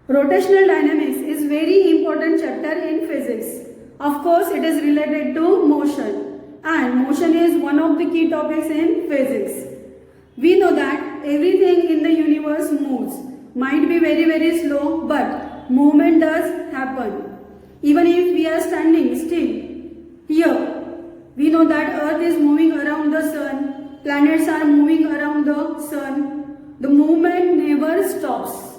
Rotational dynamics is very important chapter in physics. Of course, it is related to motion, and motion is one of the key topics in physics. We know that everything in the universe moves. Might be very slow, but movement does happen. Even if we are standing still here, we know that Earth is moving around the sun, planets are moving around the sun. The movement never stops.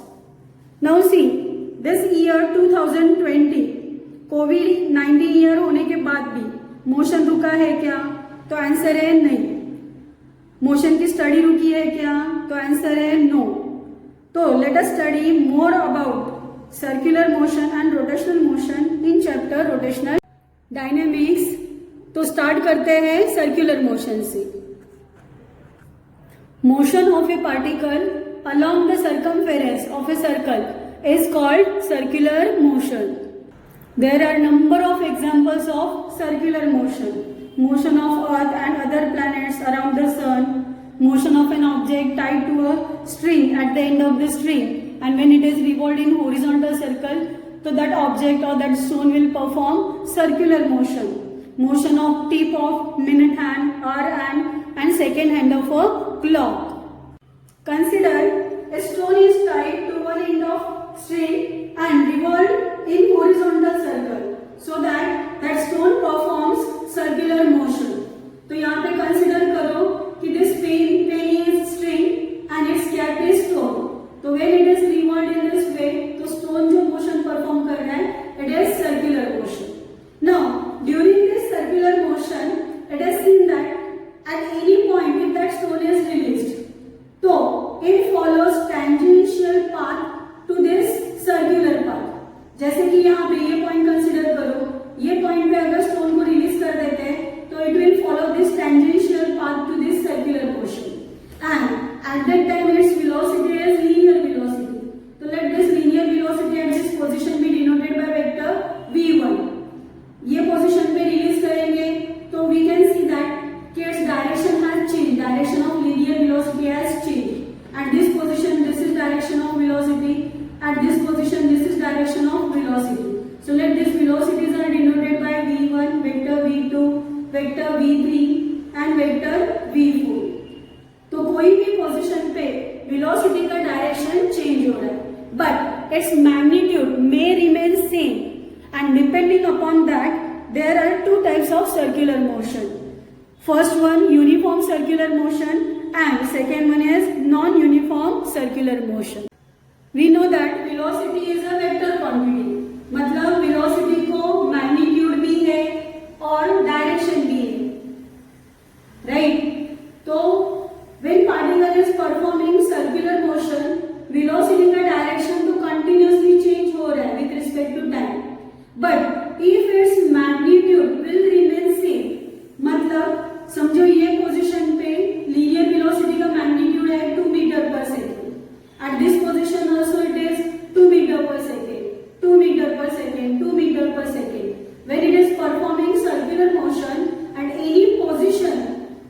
Now see, this year 2020, covid year होने के बाद भी motion रुका है क्या? तो answer है नहीं. मोशन की स्टडी रुकी है क्या? तो आंसर है नो. तो let us study more about circular motion and rotational motion in chapter rotational dynamics. तो स्टार्ट करते हैं सर्कुलर मोशन से. Motion of A particle along the circumference of a circle is called circular motion. There are number of examples of circular motion. Motion of Earth and other planets around the sun. Motion of an object tied to a string at the end of the string, and when it is revolved in horizontal circle, so that object or that stone will perform circular motion. Motion of tip of minute hand, hour hand, and second hand of a clock. Consider a stone is tied to one end of string and revolved in horizontal circle so that that stone performs circular motion. तो यहाँ पे consider करो कि this penny is string and its cap is stone. तो when it is revolved in this way, तो stone जो motion perform कर रहा है, it is circular motion. Now during this circular motion, it is seen that at any point if that stone is released, तो it follows tangential path to this circular path. जैसे कि यहाँ पे ये point consider करो, ये point पे अगर स्टोन को रिलीज कर देते हैं तो it will follow this tangential path to this circular motion, and at that time its velocity is linear velocity. So let this linear velocity at this position be denoted by vector v1. ये position पे release करेंगे तो we can see that its direction has changed. Direction of linear velocity has changed. At this position, this is direction of velocity. At this position, this is direction of velocity. So let these velocities are denoted by v1, vector v2, vector v3, and vector v4. तो कोई भी position पे velocity का direction change हो रहा है, but its magnitude may remain same, and depending upon that, there are two types of circular motion. First one, uniform circular motion, and second one is non-uniform circular motion. We know that velocity is a vector quantity. मतलब velocity को magnitude भी है और direction भी है, right? तो when particle is performing circular motion, velocity का direction तो continuously change हो रहा है with respect to time. But if its magnitude will remain same, मतलब समझो ये पोजीशन पे लीनियर वेलोसिटी का मैग्नीट्यूड है 2 metre per second. At this position also it is 2 metre per second, 2 metre per second, 2 metre per second. When it is performing circular motion at any position,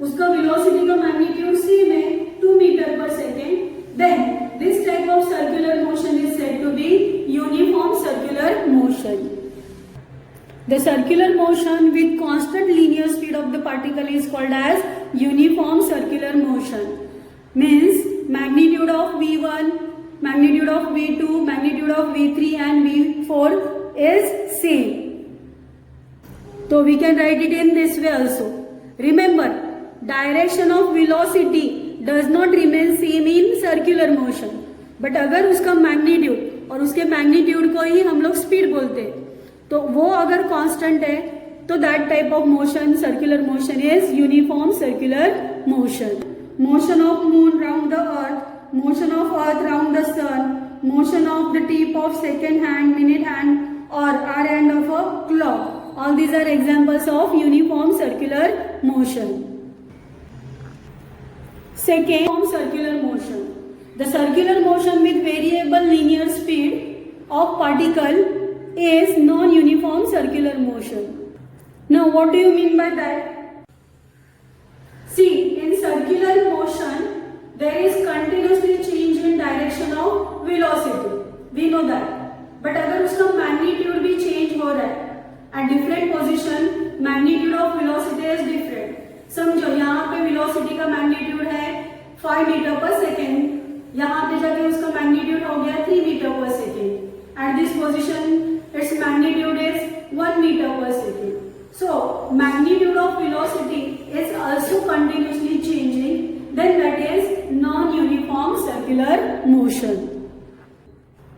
उसका velocity का magnitude same है 2 metre per second, then this type of circular motion is said to be uniform circular motion. The circular motion with constant linear speed of the particle is called as uniform circular motion. Means magnitude of v1, magnitude of v2, magnitude of v3 and v4 is same. So we can write it in this way also. Remember, direction of velocity does not remain same in circular motion. But अगर उसका magnitude और उसके magnitude को ही हम लोग speed बोलते हैं, तो वो अगर कांस्टेंट है तो that type of motion circular motion is uniform circular motion. Motion of moon round the earth, motion of earth round the sun, motion of the tip of second hand, minute hand और hour hand of a clock. All these are examples of uniform circular motion. Second, circular motion. The circular motion with variable linear speed of particle is non-uniform circular motion. Now what do you mean by that? See, in circular motion there is continuously change in direction of velocity. We know that. But अगर उसका magnitude भी change हो रहा है at different position, magnitude of velocity is different. समझो यहाँ पे velocity का मैग्नीट्यूड है 5 मीटर पर सेकेंड, यहाँ पे जाके उसका मैग्नीट्यूड हो गया 3 metre per second. At this position its magnitude is 1 metre per second. So magnitude of velocity is also continuously changing, then that is non-uniform circular motion.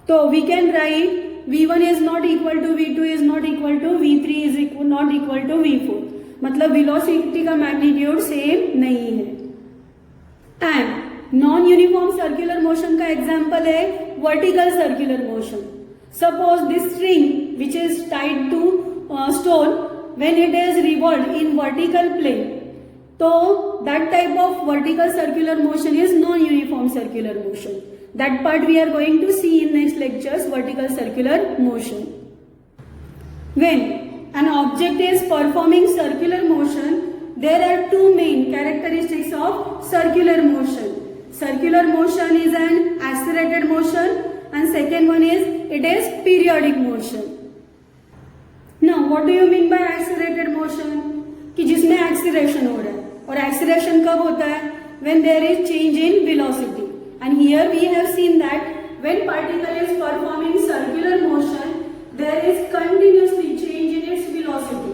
So we can write v1 is not equal to v2 is not equal to v3 is not equal to v4. मतलब velocity का magnitude same नहीं है। And non-uniform circular motion का example है vertical circular motion. Suppose this string which is tied to stone, when it is revolved in vertical plane, so that type of vertical circular motion is non-uniform circular motion. That part we are going to see in next lectures, vertical circular motion. When an object is performing circular motion, there are two main characteristics of circular motion. Circular motion is an accelerated motion and second one is it is periodic motion. Now what do you mean by accelerated motion? कि जिसमें acceleration हो रहा है, और acceleration कब होता है? When there is change in velocity. And here we have seen that when particle is performing circular motion, there is continuously change in its velocity.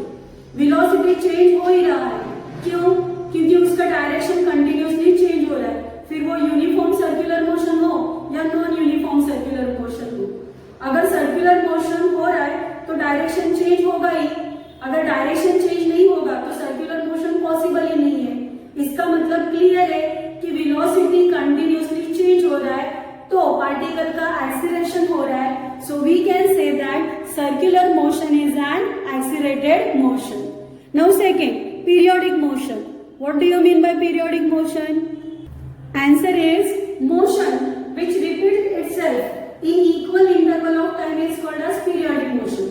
Velocity change हो ही रहा है, क्यों? क्योंकि उसका direction continuously change हो रहा है। फिर वो uniform circular motion हो या non-uniform circular motion हो। अगर circular motion हो रहा है तो डायरेक्शन चेंज होगा ही, अगर डायरेक्शन चेंज नहीं होगा तो सर्कुलर मोशन पॉसिबल ही नहीं है। इसका मतलब क्लियर है कि वेलोसिटी कंटिन्यूअसली चेंज हो रहा है तो पार्टिकल का एक्सीलरेशन हो रहा है। So we can say that circular motion is an accelerated motion. Now second, periodic motion. What do you mean by periodic motion? Answer is motion which repeats itself in equal interval of time is called as periodic motion.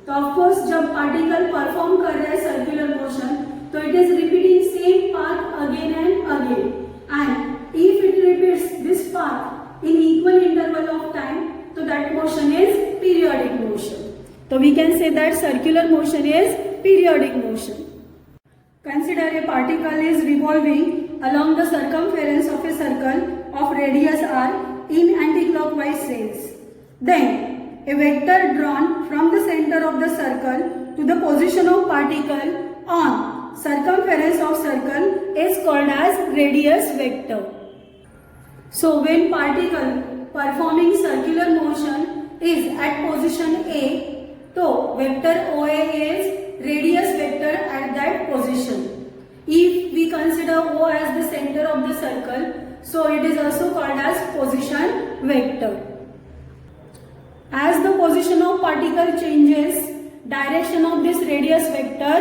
तो of course जब particle perform कर रहा है circular motion तो it is repeating same path again and again, and if it repeats this path in equal interval of time so that motion is periodic motion. So we can say that circular motion is periodic motion. Consider a particle is revolving along the circumference of a circle of radius r in anticlockwise sense. Then a vector drawn from the center of the circle to the position of particle on circumference of circle is called as radius vector. So when particle performing circular motion is at position A, so vector OA is radius vector at that position. If we consider O as the center of the circle, so it is also called as position vector. As the position of particle changes, direction of this radius vector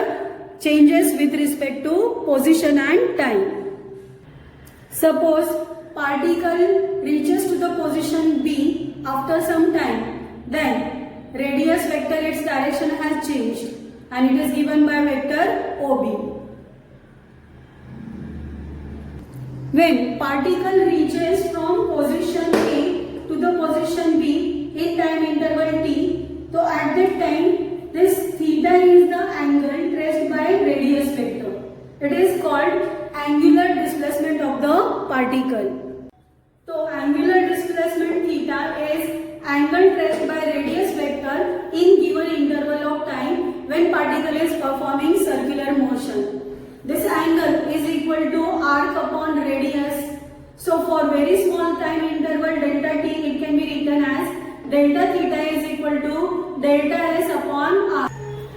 changes with respect to position and time. Suppose particle reaches to the position B after some time, then radius vector its direction has changed and it is given by vector OB. When particle reaches from position A to the position B in time interval t, so at that time this theta is the angle traced by radius vector. It is called angular displacement of the particle. So angular displacement theta is angle traced by radius vector in given interval of time when particle is performing circular motion. This angle is equal to arc upon radius. So for very small time interval delta t, it can be written as delta theta is equal to delta s upon r.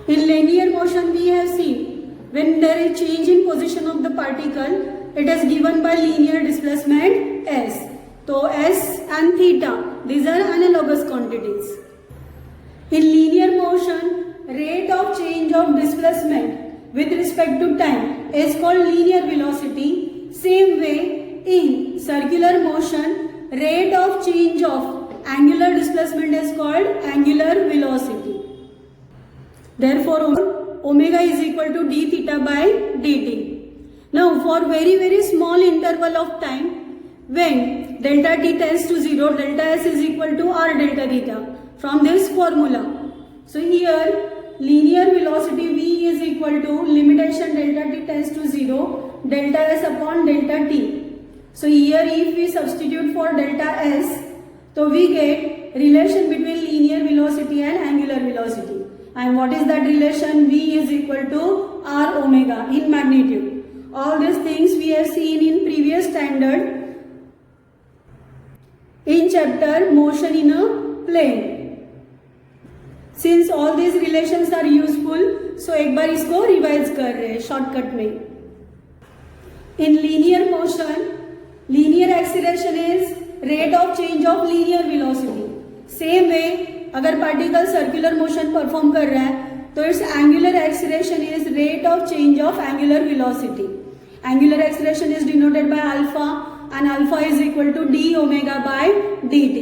In linear motion we have seen when there is change in position of the particle, it is given by linear displacement s. So s and theta, these are analogous quantities. In linear motion, rate of change of displacement with respect to time is called linear velocity. Same way in circular motion, rate of change of angular displacement is called angular velocity. Therefore omega is equal to d theta by dt. Now for very small interval of time, when delta t tends to 0, delta s is equal to r delta theta from this formula. So here linear velocity v is equal to limitation delta t tends to 0, delta s upon delta t. So here if we substitute for delta s, so we get relation between linear velocity and angular velocity. And what is that relation? V is equal to r omega in magnitude. All these things we have seen in previous standard in chapter motion in a plane. Since all these relations are useful, so एक बार इसको revise कर रहे हैं shortcut में. In linear motion, linear acceleration is rate of change of linear velocity. Same way, अगर particle circular motion perform कर रहा है तो it's angular acceleration is rate of change of angular velocity. Angular acceleration is denoted by alpha and alpha is equal to d omega by dt.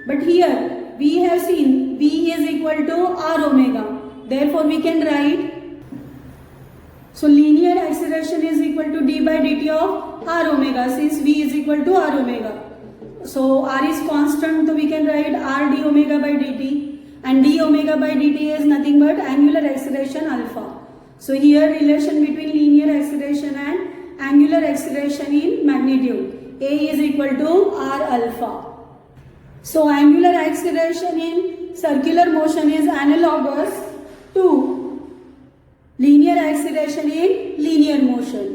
But here we have seen v is equal to r omega. Therefore we can write, so linear acceleration is equal to d by dt of r omega since v is equal to r omega. So r is constant, so we can write r d omega by dt, and d omega by dt is nothing but angular acceleration alpha. So here relation between linear acceleration and angular acceleration in magnitude. A is equal to r alpha. So angular acceleration in circular motion is analogous to linear acceleration in linear motion.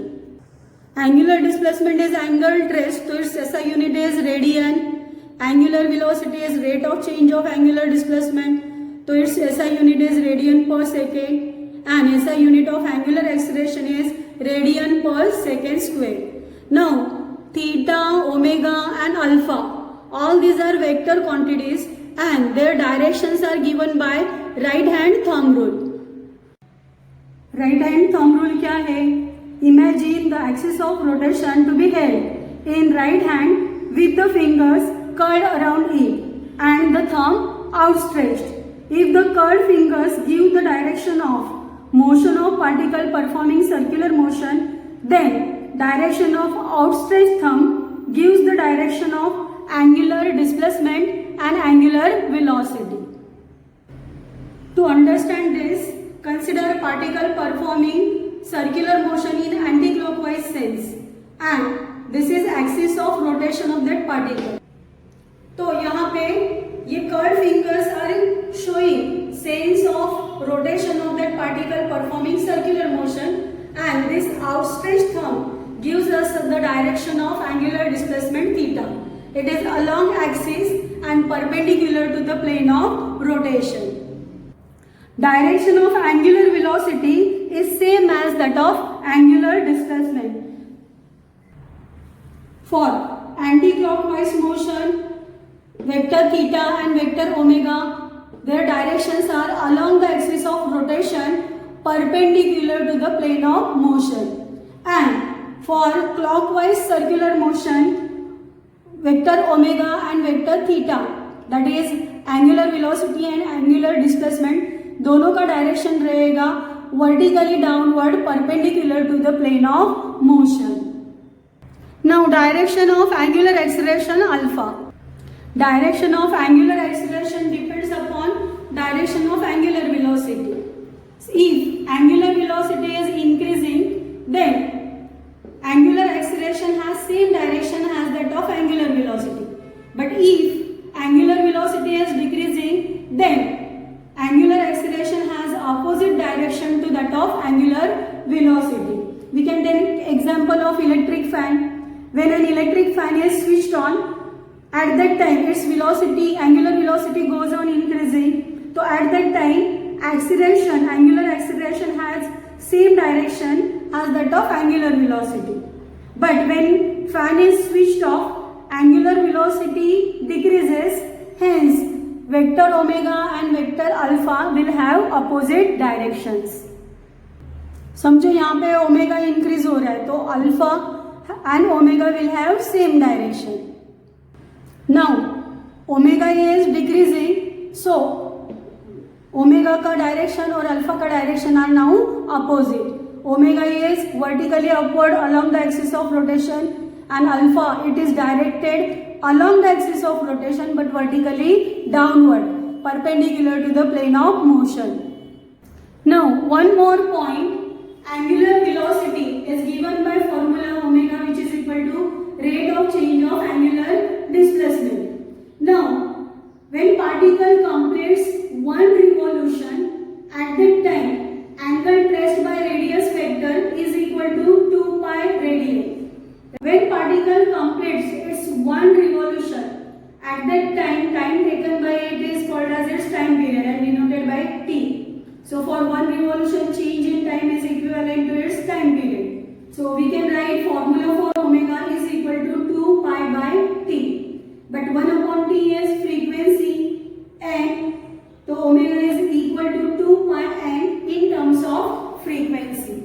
Angular displacement is angle traced, so its SI unit is radian. Angular velocity is rate of change of angular displacement, so its SI unit is radian per second, and SI unit of angular acceleration is radian per second square. Now theta, omega and alpha, all these are vector quantities and their directions are given by right hand thumb rule. Right hand thumb rule क्या है? Imagine the axis of rotation to be held in right hand with the fingers curled around it and the thumb outstretched. If the curled fingers give the direction of motion of particle performing circular motion, then direction of outstretched thumb gives the direction of angular displacement and angular velocity. To understand this, consider a particle performing circular motion in anti-clockwise sense, and this is axis of rotation of that particle. तो यहाँ पे ये curved fingers are showing sense of rotation of that particle performing circular motion, and this outstretched thumb gives us the direction of angular displacement theta. It is along axis and perpendicular to the plane of rotation. Direction of angular velocity is same as that of angular displacement. For anti-clockwise motion, vector theta and vector omega, their directions are along the axis of rotation perpendicular to the plane of motion. And for clockwise circular motion, vector omega and vector theta, that is angular velocity and angular displacement, दोनों का direction रहेगा vertically downward perpendicular to the plane of motion. Now direction of angular acceleration alpha. Direction of angular acceleration depends upon direction of angular velocity. If angular velocity is increasing, then angular acceleration has same direction as that of angular velocity. But if angular velocity is decreasing, then angular acceleration has opposite direction to that of angular velocity. We can take example of electric fan. When an electric fan is switched on, at that time its velocity, angular velocity goes on increasing. So at that time acceleration, angular acceleration has same direction as that of angular velocity. But when fan is switched off, angular velocity decreases, hence vector omega and vector alpha will have opposite directions. समझो यहाँ पे omega increase हो रहा है तो alpha and omega will have same direction. Now omega is decreasing, so omega का direction और alpha का direction are now opposite. Omega is vertically upward along the axis of rotation and alpha it is directed along the axis of rotation but vertically downward, perpendicular to the plane of motion. Now, one more point. Angular velocity is given by formula omega, which is equal to rate of change of angular displacement. Now, when particle completes one revolution, at that time angle traced by radius vector is equal to 2 pi radii. When particle completes its one revolution, at that time taken by it is called as its time period and denoted by t. So for one revolution, change in time is equivalent to its time period. So we can write formula for omega is equal to 2 pi by t. But 1 upon t is frequency and so omega is equal to 2 pi n in terms of frequency.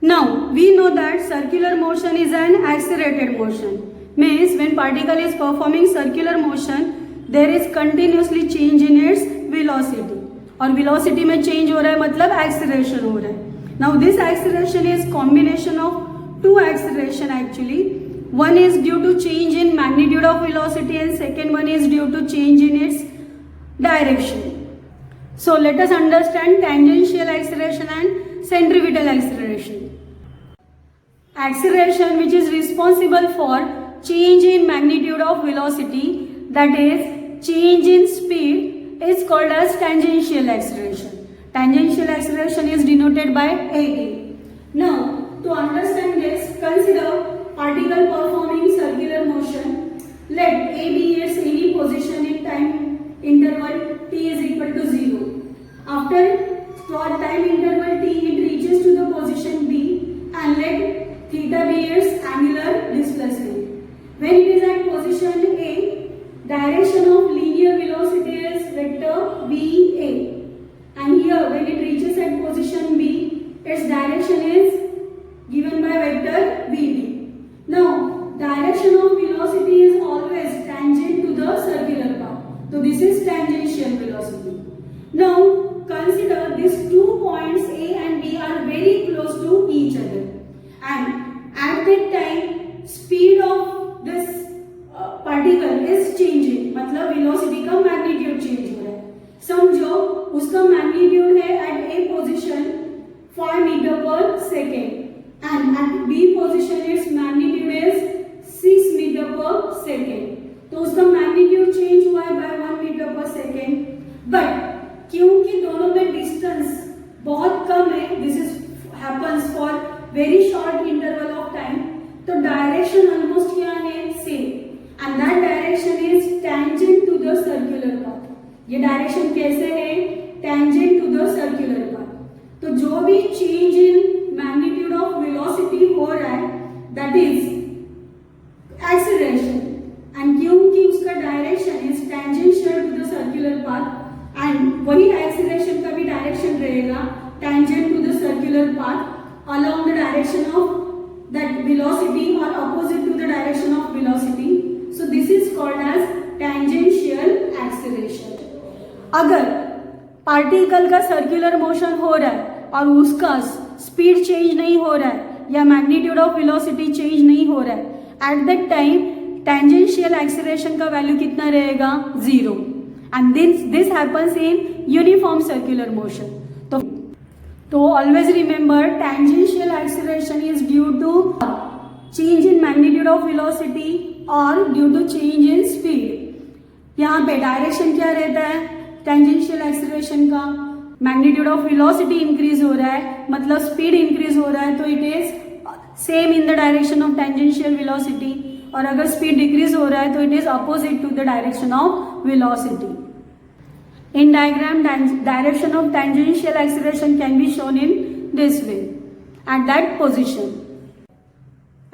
Now we know that circular motion is an accelerated motion. Means when particle is performing circular motion, there is continuously change in its velocity. और velocity में change हो रहा है मतलब acceleration हो रहा है. Now this acceleration is combination of two acceleration actually. One is due to change in magnitude of velocity and second one is due to change in its direction. So let us understand tangential acceleration and centripetal acceleration. Acceleration which is responsible for change in magnitude of velocity, that is change in speed, is called as tangential acceleration. Tangential acceleration is denoted by AT. Now, to understand this, consider particle performing circular motion. Let A be its any position in time interval t is equal to 0. After time interval t, it reaches to the position B and let theta be its angular displacement. When it is at position A, direction of linear velocity is vector VA. And here when it reaches at position B, its direction is given by vector VB. Now, direction of velocity is always tangent to the circular path. So this is tangential velocity. Now, consider these 2 points A and B are very close to each other. And at that time, speed of this particle is changing, मतलब velocity का magnitude change हो रहा है. समझो उसका magnitude है at A position 5 meter per second and at B position its magnitude is 6 meter per second. तो उसका magnitude change हुआ है by 1 meter per second. But क्योंकि दोनों में distance बहुत कम है, this is happens for very short interval of time, तो direction almost क्या है same. And that direction is tangent to the circular path. ये direction कैसे है? Tangent to the circular path. तो जो भी change in magnitude of velocity हो रहा है, that is acceleration. And क्योंकि उसका direction is tangential to the circular path, and वही acceleration का भी direction रहेगा tangent to the circular path along the direction of that velocity or opposite to the direction of velocity. So this is called as tangential acceleration. अगर particle का circular motion हो रहा है और उसका स्पीड चेंज नहीं हो रहा है या मैग्नीट्यूड ऑफ वेलोसिटी चेंज नहीं हो रहा है, at that time tangential acceleration का वैल्यू कितना रहेगा? 0. And this happens in uniform circular motion. तो always remember tangential acceleration is due to change in magnitude of velocity और due to change in speed. यहाँ पे डायरेक्शन क्या रहता है टेंजेंशियल एक्सेलरेशन का? मैग्नीट्यूड ऑफ वेलोसिटी इंक्रीज हो रहा है मतलब स्पीड इंक्रीज हो रहा है, तो it is same in the direction of tangential velocity. और अगर स्पीड डिक्रीज हो रहा है तो it is opposite to the direction of velocity. In diagram, direction of tangential acceleration can be shown in this way. At that position,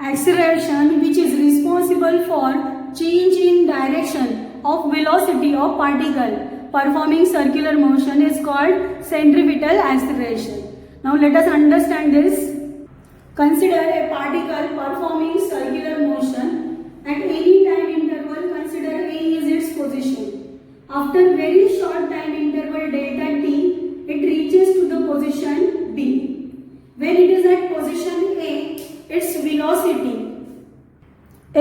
acceleration which is responsible for change in direction of velocity of particle performing circular motion is called centripetal acceleration. Now let us understand this. Consider a particle performing circular motion at any time interval. Consider A is its position. After very short time interval delta t, it reaches to the position B. When it is at position A, its velocity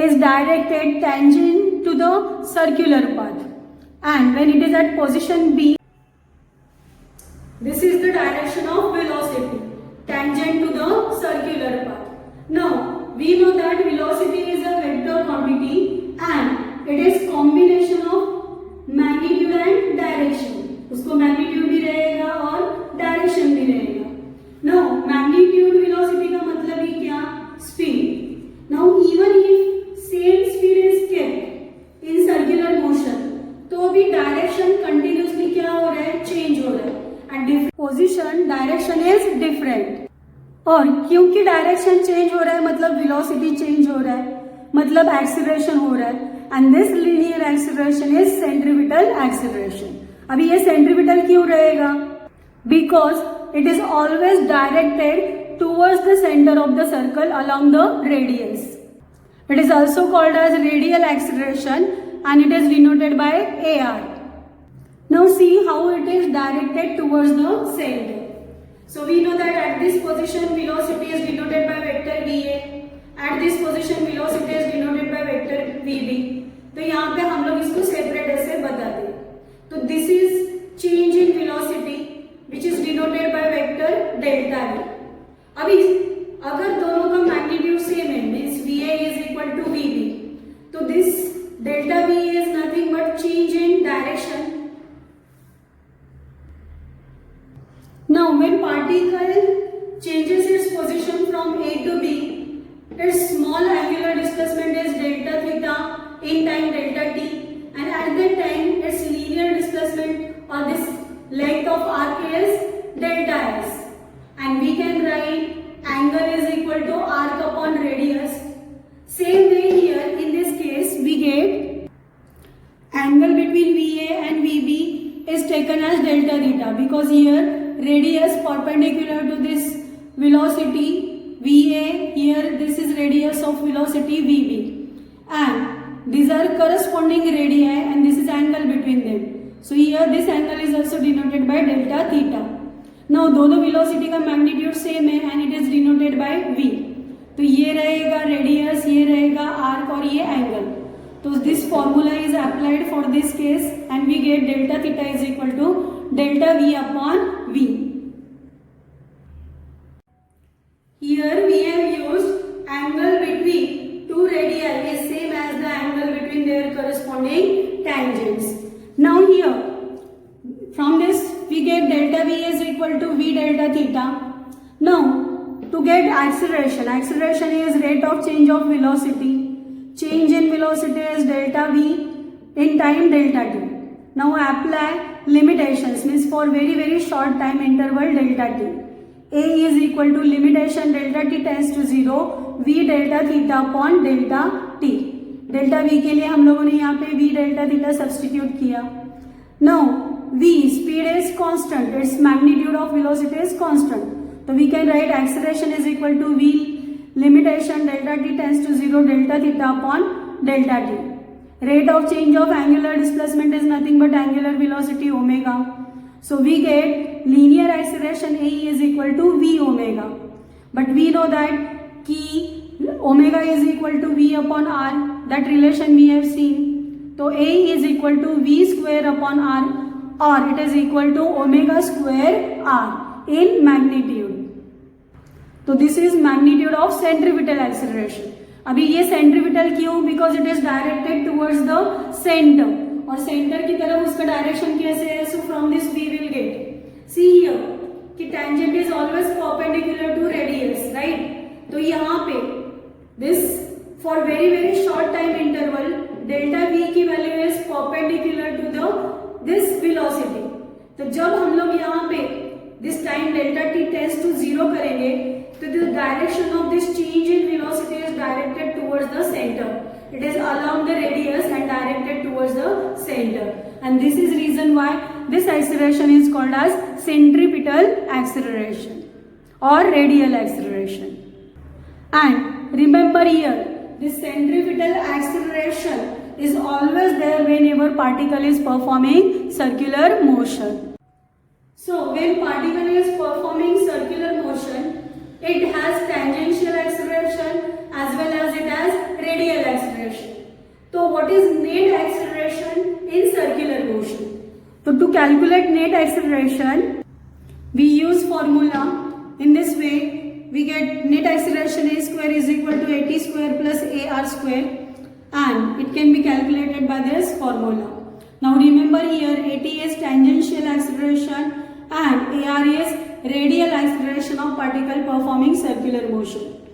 is directed tangent to the circular path, and when it is at position B, this is the direction of velocity tangent to the circular path. Now we know that velocity is a vector quantity and it is combination of magnitude and direction. उसको magnitude भी रहेगा और direction भी रहेगा. Now magnitude velocity का मतलब ही क्या? Speed. Now even if same speed is kept in circular motion, तो भी direction continuously क्या हो रहा है? Change हो रहा है. And position direction is different. और क्योंकि डायरेक्शन चेंज हो रहा है मतलब वेलोसिटी चेंज हो रहा है, मतलब एक्सीलरेशन हो रहा है. And this linear acceleration is centripetal acceleration. अभी ये सेंट्रीपिटल क्यों रहेगा? Because it is always directed towards the centre of the circle along the radius. It is also called as radial acceleration and it is denoted by AR. Now see how it is directed towards the centre. So we know that at this position velocity is denoted by vector VA. At this position velocity is denoted by vector VB. तो यहाँ पे हम लोग इसको separate ऐसे बता दें. तो this is change in velocity which is denoted by vector delta V. अभी अगर दोनों का मैग्नीट्यूड सेम है means VA is equal to VB, तो this delta V is nothing but change in direction. Now when particle changes its position from A to B, its small angular displacement is delta theta in time delta t, and at that time its linear displacement or this length of arc is delta s, and we can write angle is equal to arc upon radius. Same way here in this case we get angle between VA and VB is taken as delta theta because here radius perpendicular to this velocity VA, here this is radius of velocity VB, and these are corresponding radii and this is angle between them. So here this angle is also denoted by delta theta. Now दोनों velocity का magnitude same है and it is denoted by V. तो ये रहेगा radius, ये रहेगा arc और ये angle. So this formula is applied for this case and we get delta theta is equal to delta V upon V. Here we have used angle between two radii is same as the angle between their corresponding tangents. Now here from this we get delta V is equal to V delta theta. Now to get acceleration, acceleration is rate of change of velocity. Change in velocity is delta V in time delta t. Now apply limitations means for very short time interval delta t. A is equal to limitation delta t tends to 0 V delta theta upon delta t. delta V के लिए हम लोगों ने यहाँ पे V delta theta substitute किया. Now V speed is constant, its magnitude of velocity is constant. So we can write acceleration is equal to V limitation delta t tends to 0 delta theta upon delta t. Rate of change of angular displacement is nothing but angular velocity omega. So we get linear acceleration A is equal to V omega. But we know that कि omega is equal to V upon R. That relation we have seen. So A is equal to V square upon R, or it is equal to omega square R in magnitude. So this is magnitude of centripetal acceleration. अभी ये centripetal क्यों? Because it is directed towards the centre, और centre की तरफ उसका direction कैसे है? So from this we will get see here कि tangent is always perpendicular to radius, right? तो यहाँ पे this for very short time interval delta v की value is perpendicular to the this velocity. तो जब हम लोग यहाँ पे this time delta t tends to 0 करेंगे तो the direction of this change in velocity is directed towards the center. It is along the radius and directed towards the center. And this is reason why this acceleration is called as centripetal acceleration or radial acceleration. And remember here, this centripetal acceleration is always there whenever particle is performing circular motion. So when particle is performing circular motion, It has tangential acceleration as well as it has radial acceleration. So what is net acceleration in circular motion? So to calculate net acceleration, we use formula. In this way, we get net acceleration a square is equal to at square plus ar square, and it can be calculated by this formula. Now remember here, at is tangential acceleration and ar is radial acceleration of particle performing circular motion.